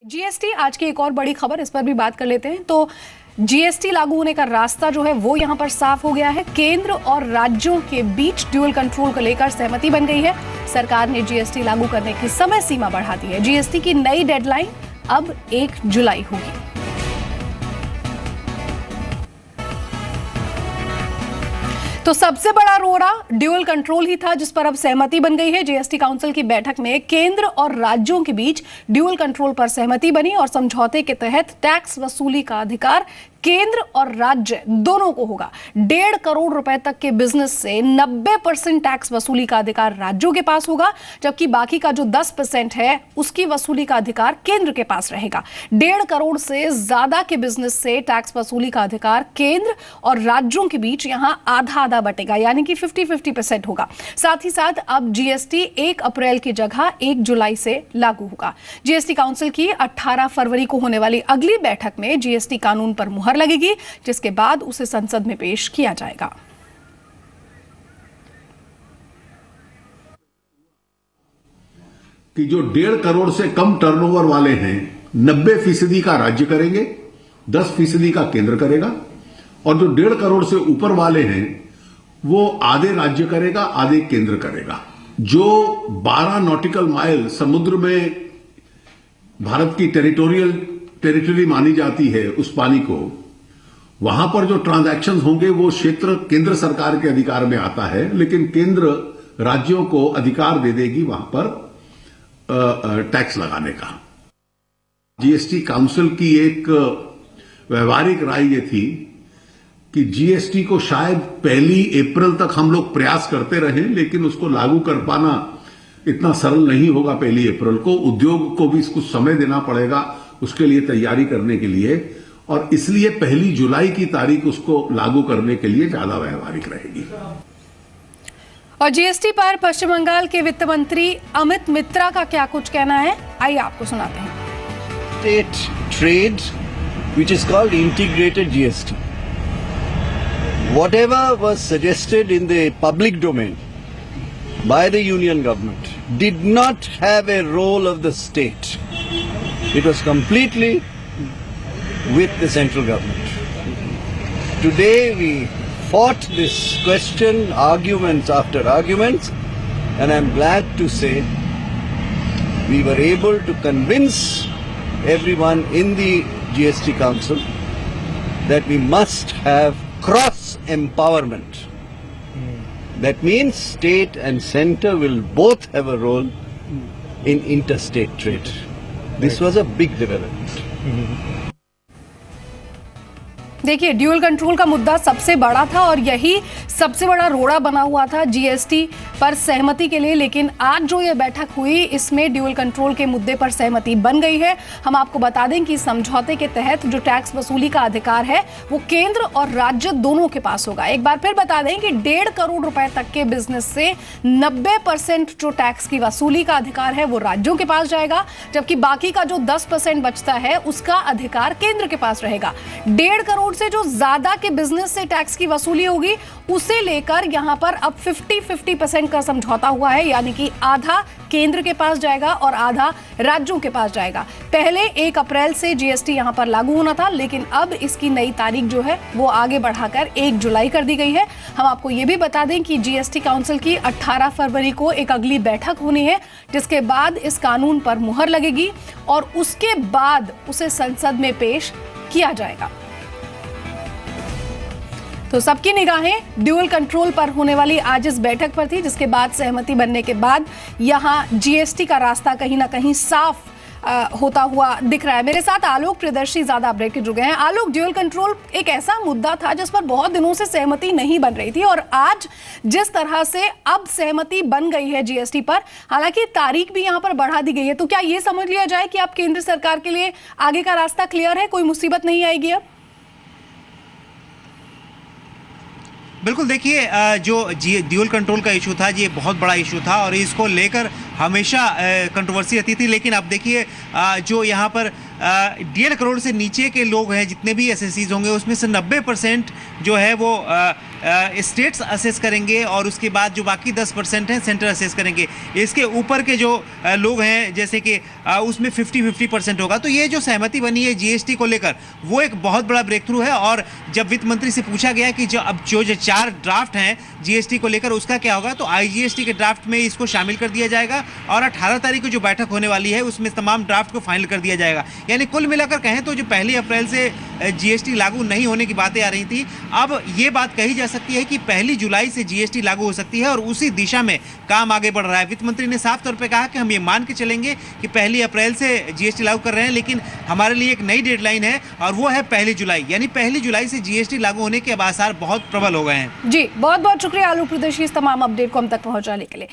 GST आज की एक और बड़ी खबर, इस पर भी बात कर लेते हैं। तो जीएसटी लागू होने का रास्ता जो है वो यहां पर साफ हो गया है। केंद्र और राज्यों के बीच ड्यूअल कंट्रोल को लेकर सहमति बन गई है। सरकार ने जीएसटी लागू करने की समय सीमा बढ़ा दी है। जीएसटी की नई डेडलाइन अब 1 जुलाई होगी। तो सबसे बड़ा रोड़ा ड्यूअल कंट्रोल ही था, जिस पर अब सहमति बन गई है। जीएसटी काउंसिल की बैठक में केंद्र और राज्यों के बीच ड्यूअल कंट्रोल पर सहमति बनी और समझौते के तहत टैक्स वसूली का अधिकार केंद्र और राज्य दोनों को होगा। 1.5 करोड़ रुपए तक के बिजनेस से 90% टैक्स वसूली का अधिकार राज्यों के पास होगा, जबकि बाकी का जो 10% है उसकी वसूली का अधिकार केंद्र के पास रहेगा। 1.5 करोड़ से ज्यादा के बिजनेस से टैक्स वसूली का अधिकार केंद्र और राज्यों के बीच यहां आधा आधा बटेगा, यानी कि 50-50% होगा। साथ ही साथ अब जीएसटी 1 अप्रैल की जगह 1 जुलाई से लागू होगा। जीएसटी काउंसिल की 18 फरवरी को होने वाली अगली बैठक में जीएसटी कानून पर मुहर लगेगी, जिसके बाद उसे संसद में पेश किया जाएगा। कि जो 1.5 करोड़ से कम टर्नओवर वाले हैं 90% का राज्य करेंगे, 10% का केंद्र करेगा, और जो 1.5 करोड़ से ऊपर वाले हैं वो आधे राज्य करेगा, आधे केंद्र करेगा। जो 12 नॉटिकल माइल समुद्र में भारत की टेरिटरी मानी जाती है, उस पानी को, वहां पर जो ट्रांजैक्शंस होंगे वो क्षेत्र केंद्र सरकार के अधिकार में आता है, लेकिन केंद्र राज्यों को अधिकार दे देगी वहां पर टैक्स लगाने का। जीएसटी काउंसिल की एक व्यवहारिक राय ये थी कि जीएसटी को शायद 1 अप्रैल तक हम लोग प्रयास करते रहें, लेकिन उसको लागू कर पाना इतना सरल नहीं होगा 1 अप्रैल को। उद्योग को भी कुछ समय देना पड़ेगा उसके लिए तैयारी करने के लिए, और इसलिए 1 जुलाई की तारीख उसको लागू करने के लिए ज्यादा व्यवहारिक रहेगी। और जीएसटी पर पश्चिम बंगाल के वित्त मंत्री अमित मित्रा का क्या कुछ कहना है, आइए आपको सुनाते हैं। State trade, which is called integrated GST. Whatever was suggested in the public domain by the union government did not have a role of the state. It was completely with the central government. Today we fought this question, arguments after arguments, and I'm glad to say we were able to convince everyone in the GST Council that we must have cross empowerment. That means state and center will both have a role in interstate trade. This was a big development. देखिए, dual control का मुद्दा सबसे बड़ा था और यही सबसे बड़ा रोड़ा बना हुआ था जीएसटी पर सहमति के लिए। लेकिन आज जो ये बैठक हुई, इसमें ड्यूअल कंट्रोल के मुद्दे पर सहमति बन गई है। हम आपको बता दें कि समझौते के तहत जो टैक्स वसूली का अधिकार है वो केंद्र और राज्य दोनों के पास होगा। एक बार फिर बता दें कि 1.5 करोड़ रुपए तक के बिजनेस से 90% जो टैक्स की वसूली का अधिकार है वो राज्यों के पास जाएगा, जबकि बाकी का जो 10% बचता है उसका अधिकार केंद्र के पास रहेगा। 1.5 करोड़ से जो ज्यादा के बिजनेस से टैक्स की वसूली होगी उसे लेकर यहां पर अब 50-50% का समझौता हुआ है, यानी कि आधा केंद्र के पास जाएगा और आधा राज्यों के पास जाएगा। पहले 1 अप्रैल से जीएसटी यहां पर लागू होना था, लेकिन अब इसकी नई तारीख जो है वो आगे बढ़ाकर 1 जुलाई कर दी गई है। हम आपको यह भी बता दें कि जीएसटी काउंसिल की 18 फरवरी को एक अगली बैठक होनी है, जिसके बाद इस कानून पर मुहर लगेगी और उसके बाद उसे संसद में पेश किया जाएगा। तो सबकी निगाहें ड्यूअल कंट्रोल पर होने वाली आज इस बैठक पर थी, जिसके बाद सहमति बनने के बाद यहां जीएसटी का रास्ता कहीं ना कहीं साफ होता हुआ दिख रहा है। मेरे साथ आलोक प्रियदर्शी ज्यादा अपडेट के जुड़ गए हैं। आलोक, ड्यूअल कंट्रोल एक ऐसा मुद्दा था जिस पर बहुत दिनों से सहमति नहीं बन रही थी, और आज जिस तरह से अब सहमति बन गई है जीएसटी पर, हालांकि तारीख भी यहां पर बढ़ा दी गई है, तो क्या ये समझ लिया जाए कि अब केंद्र सरकार के लिए आगे का रास्ता क्लियर है, कोई मुसीबत नहीं आएगी अब? बिल्कुल, देखिए, जो ड्यूअल कंट्रोल का इशू था ये बहुत बड़ा इशू था और इसको लेकर हमेशा कंट्रोवर्सी रहती थी। लेकिन अब देखिए, जो यहाँ पर 1.5 करोड़ से नीचे के लोग हैं, जितने भी एसएससीज होंगे, उसमें से 90% जो है वो स्टेट्स असेस करेंगे और उसके बाद जो बाकी 10% हैं सेंटर असेस करेंगे। इसके ऊपर के जो लोग हैं जैसे कि उसमें 50-50% होगा। तो ये जो सहमति बनी है जीएसटी को लेकर वो एक बहुत बड़ा ब्रेक थ्रू है। और जब वित्त मंत्री से पूछा गया कि जो 4 ड्राफ्ट हैं जीएसटी को लेकर उसका क्या होगा, तो आईजीएसटी के ड्राफ्ट में इसको शामिल कर दिया जाएगा और 18 तारीख को जो बैठक होने वाली है उसमें तमाम ड्राफ्ट को फाइनल कर दिया जाएगा। यानी कुल मिलाकर कहें तो जो 1 अप्रैल से जीएसटी लागू नहीं होने की बातें आ रही थी, अब ये बात कही जा सकती है कि 1 जुलाई से जीएसटी लागू हो सकती है और उसी दिशा में काम आगे बढ़ रहा है। वित्त मंत्री ने साफ तौर पे कहा कि हम ये मान के चलेंगे कि 1 अप्रैल से जीएसटी लागू कर रहे हैं, लेकिन हमारे लिए एक नई डेडलाइन है और वो है 1 जुलाई। यानी 1 जुलाई से जीएसटी लागू होने के अब आसार बहुत प्रबल हो गए हैं। जी बहुत बहुत शुक्रिया आलोक प्रदर्शी इस तमाम अपडेट को हम तक पहुंचाने के लिए।